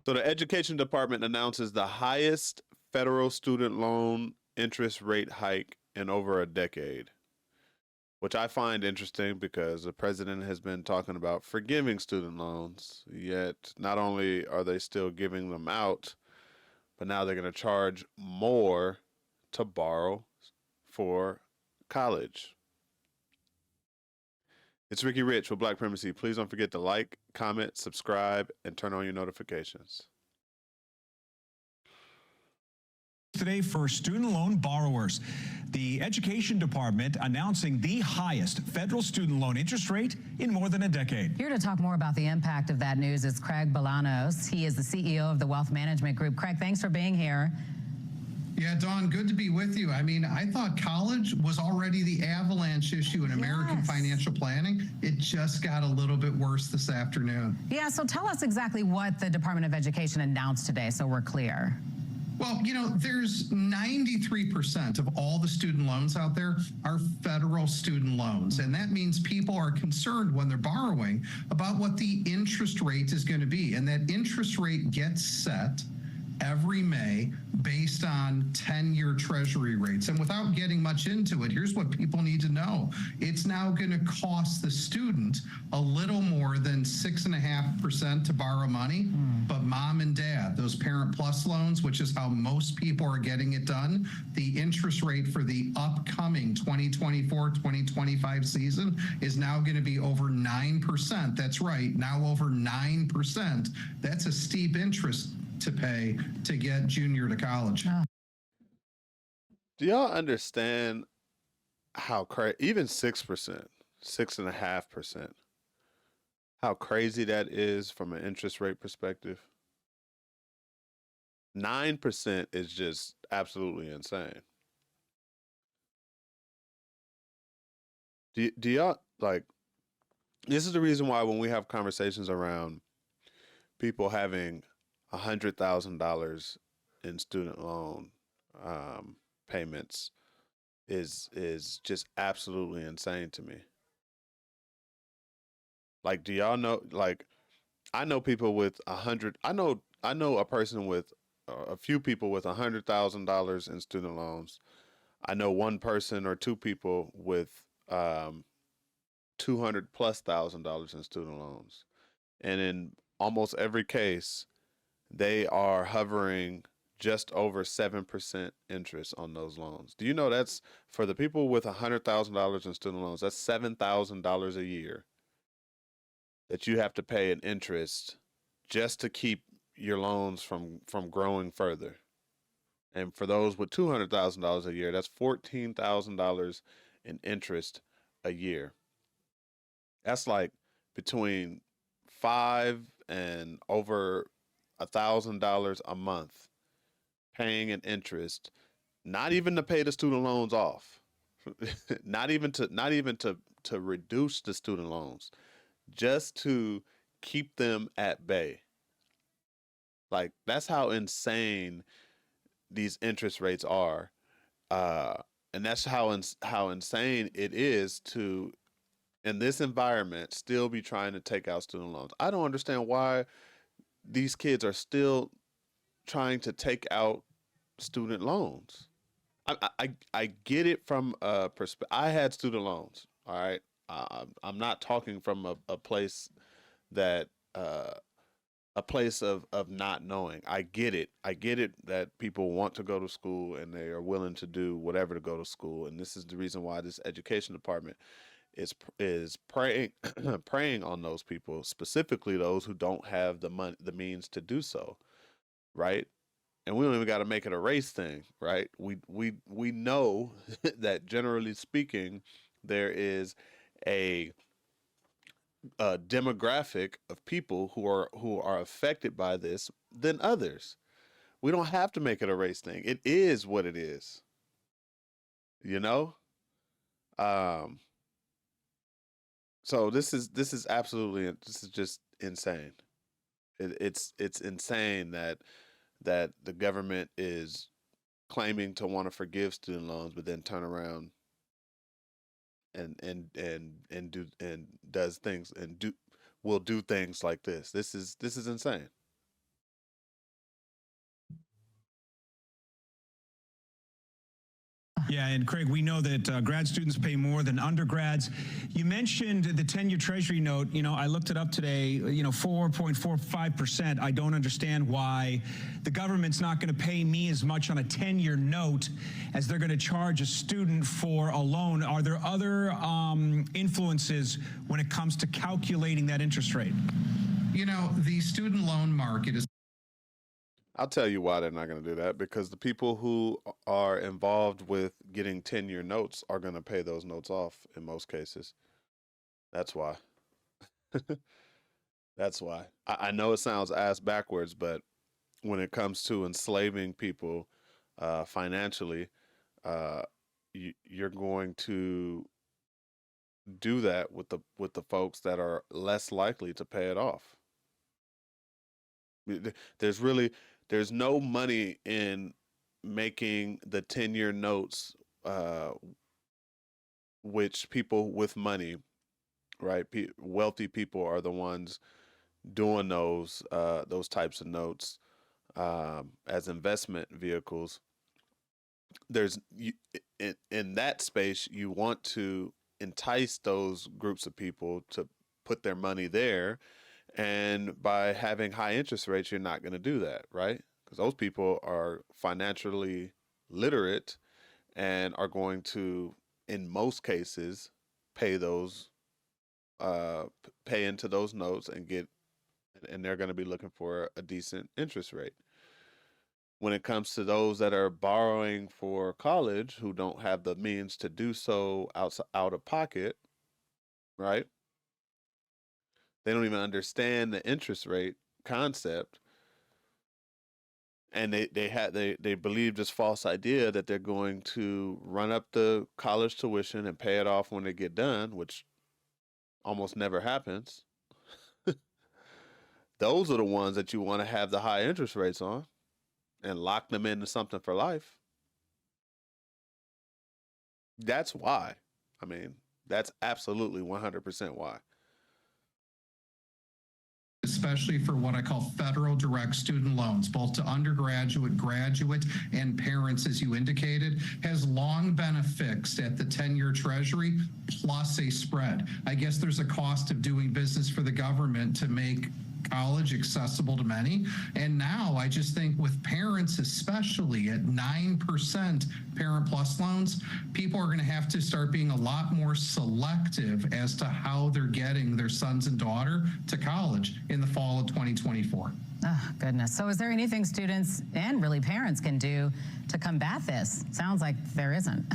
So the Education Department announces the highest federal student loan interest rate hike in over a decade, which I find interesting because the president has been talking about forgiving student loans, yet not only are they still giving them out, but now they're going to charge more to borrow for college. It's Ricky Rich with Black Primacy. Please don't forget to like, comment, subscribe, and turn on your notifications. Today for student loan borrowers. The Education Department announcing the highest federal student loan interest rate in more than a decade. Here to talk more about the impact of that news is Craig Bolanos. He is the CEO of the Wealth Management Group. Craig, thanks for being here. Yeah, Dawn, good to be with you. I mean, I thought college was already the avalanche issue in American financial planning. It just got a little bit worse this afternoon. Yeah, so tell us exactly what the Department of Education announced today so we're clear. Well, you know, there's 93% of all the student loans out there are federal student loans. And that means people are concerned when they're borrowing about what the interest rate is going to be. And that interest rate gets set every May based on 10-year Treasury rates. And without getting much into it, here's what people need to know. It's now going to cost the student a little more than 6.5% to borrow money. But mom and dad, those Parent Plus loans, which is how most people are getting it done, the interest rate for the upcoming 2024-2025 season is now going to be over 9%. That's right, now over 9%. That's a steep interest to pay to get junior to college. Do y'all understand how crazy, even 6%, 6.5%, how crazy that is from an interest rate perspective? 9% is just absolutely insane. Do y'all, like, this is the reason why when we have conversations around people having $100,000 in student loan payments is just absolutely insane to me. Like, do y'all know? Like, I know people with I know a person with a few people with $100,000 in student loans. I know one person or two people with $200,000+ in student loans, and in almost every case, they are hovering just over 7% interest on those loans. Do you know that's for the people with $100,000 in student loans? That's $7,000 a year that you have to pay in interest just to keep your loans from growing further. And for those with $200,000 a year, that's $14,000 in interest a year. That's like between $5,000 and over $1,000 a month paying an interest, not even to pay the student loans off, not even to reduce the student loans, just to keep them at bay. Like, that's how insane these interest rates are, and that's how insane it is to, in this environment, still be trying to take out student loans. I don't understand why these kids are still trying to take out student loans. I get it from a perspective. I had student loans. All right. I'm not talking from a place that a place of not knowing. I get it. I get it that people want to go to school and they are willing to do whatever to go to school. And this is the reason why this education department is preying preying on those people, specifically those who don't have the money, the means to do so, right? And we don't even got to make it a race thing, right? We know that generally speaking, there is a demographic of people who are affected by this than others. We don't have to make it a race thing. It is what it is, you know. So this is just insane. It's insane that the government is claiming to want to forgive student loans, but then turn around and does things and will do things like this. This is insane. Yeah, and Craig, we know that grad students pay more than undergrads. You mentioned the 10-year Treasury note. You know, I looked it up today, 4.45%. I don't understand why the government's not going to pay me as much on a 10-year note as they're going to charge a student for a loan. Are there other influences when it comes to calculating that interest rate? You know, the student loan market is I'll tell you why they're not going to do that, because the people who are involved with getting 10-year notes are going to pay those notes off in most cases. That's why. That's why. I know it sounds ass backwards, but when it comes to enslaving people financially, you're going to do that with the folks that are less likely to pay it off. There's no money in making the 10-year notes, which people with money, right? Wealthy people are the ones doing those types of notes as investment vehicles. In that space, you want to entice those groups of people to put their money there. And by having high interest rates, you're not going to do that, right? Because those people are financially literate and are going to, in most cases, pay those, pay into those notes and they're going to be looking for a decent interest rate. When it comes to those that are borrowing for college who don't have the means to do so out of pocket, right? They don't even understand the interest rate concept, and they believe this false idea that they're going to run up the college tuition and pay it off when they get done, which almost never happens. Those are the ones that you want to have the high interest rates on and lock them into something for life. That's why. I mean, that's absolutely 100% why. Especially for what I call federal direct student loans, both to undergraduate, graduate, and parents, as you indicated, has long been affixed at the 10-year Treasury plus a spread. I guess there's a cost of doing business for the government to make college accessible to many. And now I just think with parents, especially at 9% Parent Plus loans, people are going to have to start being a lot more selective as to how they're getting their sons and daughter to college in the fall of 2024. Oh, goodness. So is there anything students and really parents can do to combat this? Sounds like there isn't.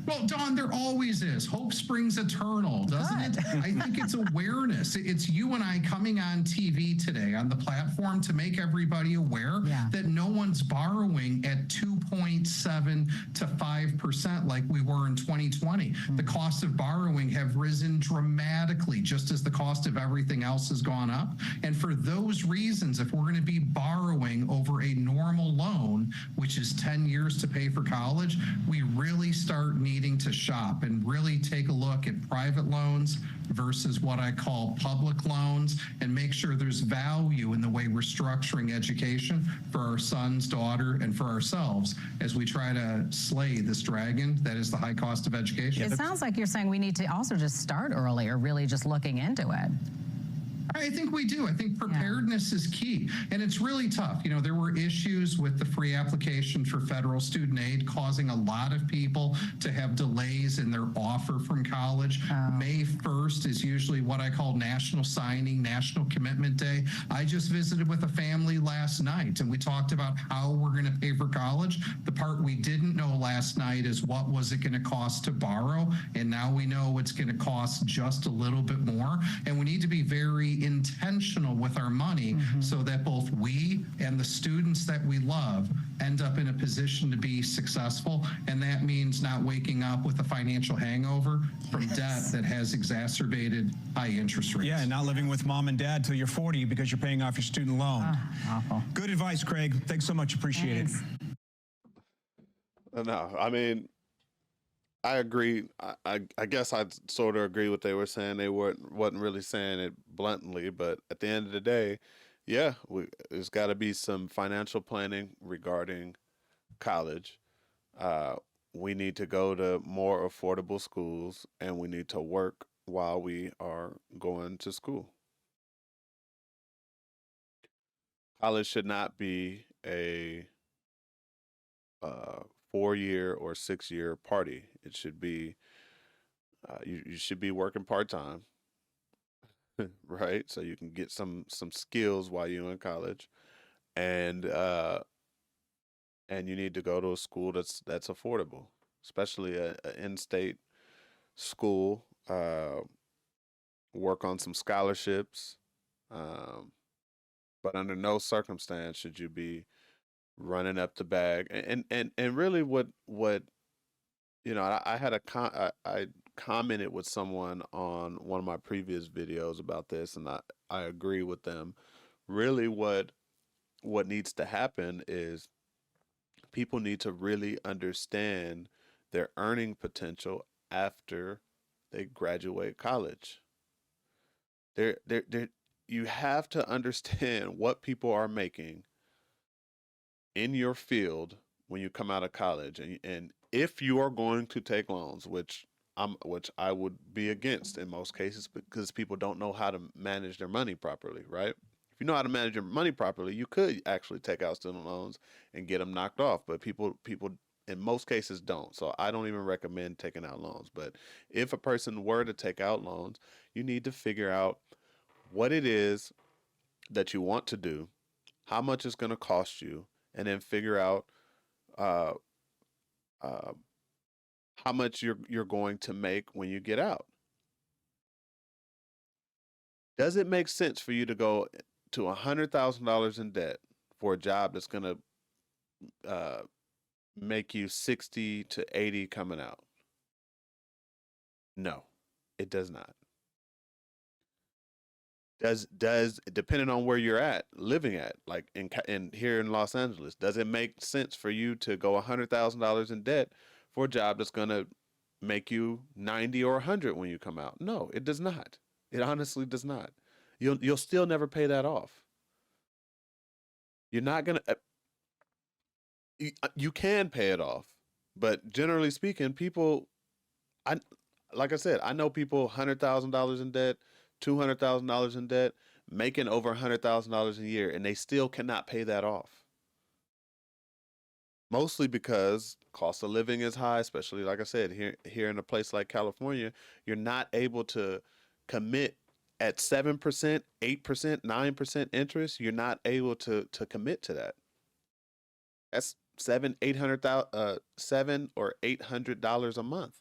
Well, Dawn, there always is. Hope springs eternal, doesn't it? I think it's awareness. It's you and I coming on TV today on the platform to make everybody aware that no one's borrowing at 2.7 to 5% like we were in 2020. The cost of borrowing have risen dramatically, just as the cost of everything else has gone up. And for those reasons, if we're going to be borrowing over a normal loan, which is 10 years to pay for college, we really start needing to shop and really take a look at private loans versus what I call public loans and make sure there's value in the way we're structuring education for our sons, daughter, and for ourselves as we try to slay this dragon that is the high cost of education. It sounds like you're saying we need to also just start earlier, really just looking into it. I think we do. I think preparedness is key. And it's really tough. You know, there were issues with the free application for federal student aid causing a lot of people to have delays in their offer from college. May 1st is usually what I call National Signing, National Commitment Day. I just visited with a family last night and we talked about how we're going to pay for college. The part we didn't know last night is what was it going to cost to borrow? And now we know it's going to cost just a little bit more. And we need to be very intentional with our money so that both we and the students that we love end up in a position to be successful. And that means not waking up with a financial hangover from debt that has exacerbated high interest rates. Yeah, and not living with mom and dad till you're 40 because you're paying off your student loan. Awful. Good advice, Craig. Thanks so much. Appreciate it. No, I mean, I agree. I guess I sort of agree what they were saying. They wasn't really saying it bluntly, but at the end of the day, yeah, there's got to be some financial planning regarding college. Uh, we need to go to more affordable schools, and we need to work while we are going to school. College should not be a 4 year or 6 year party. It should be you should be working part time, right? So you can get some skills while you're in college, and you need to go to a school that's affordable, especially a in-state school. Work on some scholarships, um, but under no circumstance should you be running up the bag. And really, what I had I commented with someone on one of my previous videos about this, and I agree with them. Really, what needs to happen is people need to really understand their earning potential after they graduate college. They're you have to understand what people are making in your field when you come out of college, and if you are going to take loans, which I would be against in most cases because people don't know how to manage their money properly, right? If you know how to manage your money properly, you could actually take out student loans and get them knocked off, but people in most cases don't. So I don't even recommend taking out loans. But if a person were to take out loans, you need to figure out what it is that you want to do, how much it's going to cost you, and then figure out uh, uh, how much you're going to make when you get out. Does it make sense for you to go to $100,000 in debt for a job that's going to uh, make you 60 to 80 coming out? No, it does not. Does depending on where you're at living at, like in here in Los Angeles, does it make sense for you to go $100,000 in debt for a job that's going to make you 90 or 100 when you come out? No, it does not. It honestly does not. You'll still never pay that off. You're not gonna. You can pay it off, but generally speaking, people. I like I said, I know people $100,000 in debt, $200,000 in debt, making over $100,000 a year, and they still cannot pay that off. Mostly because cost of living is high, especially like I said, here in a place like California, you're not able to commit at 7%, 8%, 9% interest. You're not able to commit to that. That's $700 a month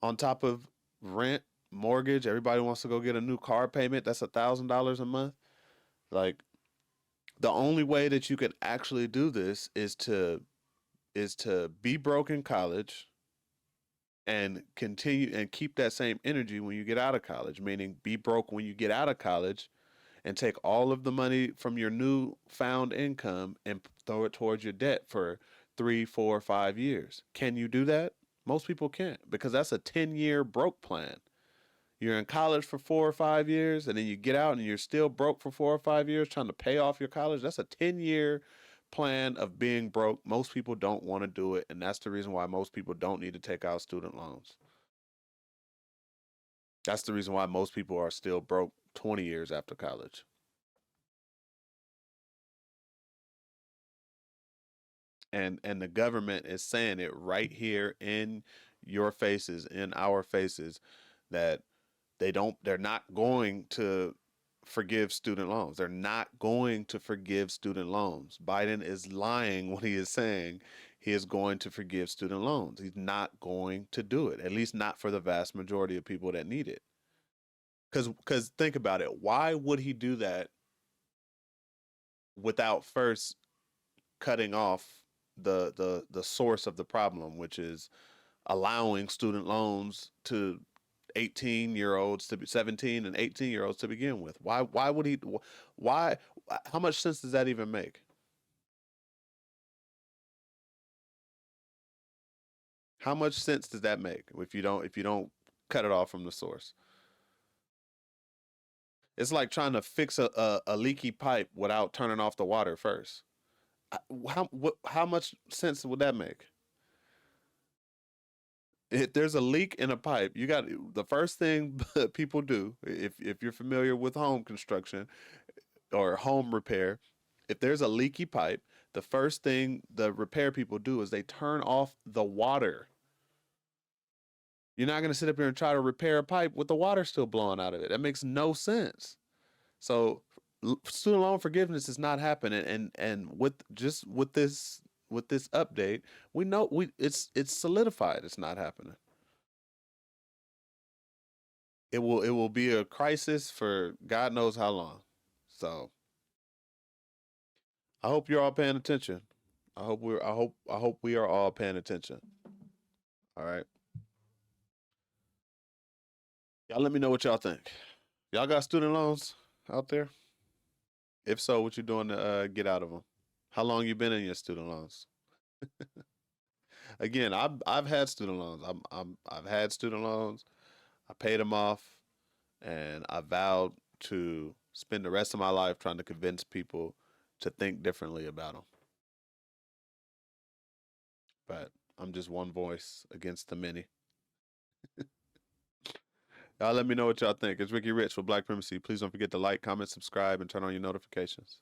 on top of rent, mortgage. Everybody wants to go get a new car payment. That's $1,000 a month. Like the only way that you can actually do this is to be broke in college and continue and keep that same energy when you get out of college, meaning be broke when you get out of college and take all of the money from your new found income and throw it towards your debt for 3, 4, 5 years. Can you do that? Most people can't because that's a 10-year broke plan. You're in college for 4 or 5 years and then you get out and you're still broke for 4 or 5 years trying to pay off your college. That's a 10-year plan of being broke. Most people don't want to do it. And that's the reason why most people don't need to take out student loans. That's the reason why most people are still broke 20 years after college. And the government is saying it right here in your faces, in our faces, that they're not going to forgive student loans. They're not going to forgive student loans. Biden is lying when he is saying he is going to forgive student loans. He's not going to do it, at least not for the vast majority of people that need it. Because think about it. Why would he do that without first cutting off the source of the problem, which is allowing student loans to 18-year-olds to be 17 and 18-year-olds to begin with? Why would he? Why? How much sense does that even make? How much sense does that make if you don't cut it off from the source? It's like trying to fix a leaky pipe without turning off the water first. How much sense would that make? If there's a leak in a pipe, you got the first thing people do, if you're familiar with home construction or home repair, if there's a leaky pipe, the first thing the repair people do is they turn off the water. You're not going to sit up here and try to repair a pipe with the water still blowing out of it. That makes no sense. So student loan forgiveness is not happening, and with this update, we know it's solidified. It's not happening. It will be a crisis for God knows how long. So I hope you're all paying attention. I hope we are all paying attention. All right. Y'all let me know what y'all think. Y'all got student loans out there? If so, what you doing to get out of them? How long you been in your student loans? Again, I've had student loans. I've had student loans. I paid them off, and I vowed to spend the rest of my life trying to convince people to think differently about them. But I'm just one voice against the many. Y'all let me know what y'all think. It's Ricky Rich for Black Primacy. Please don't forget to like, comment, subscribe, and turn on your notifications.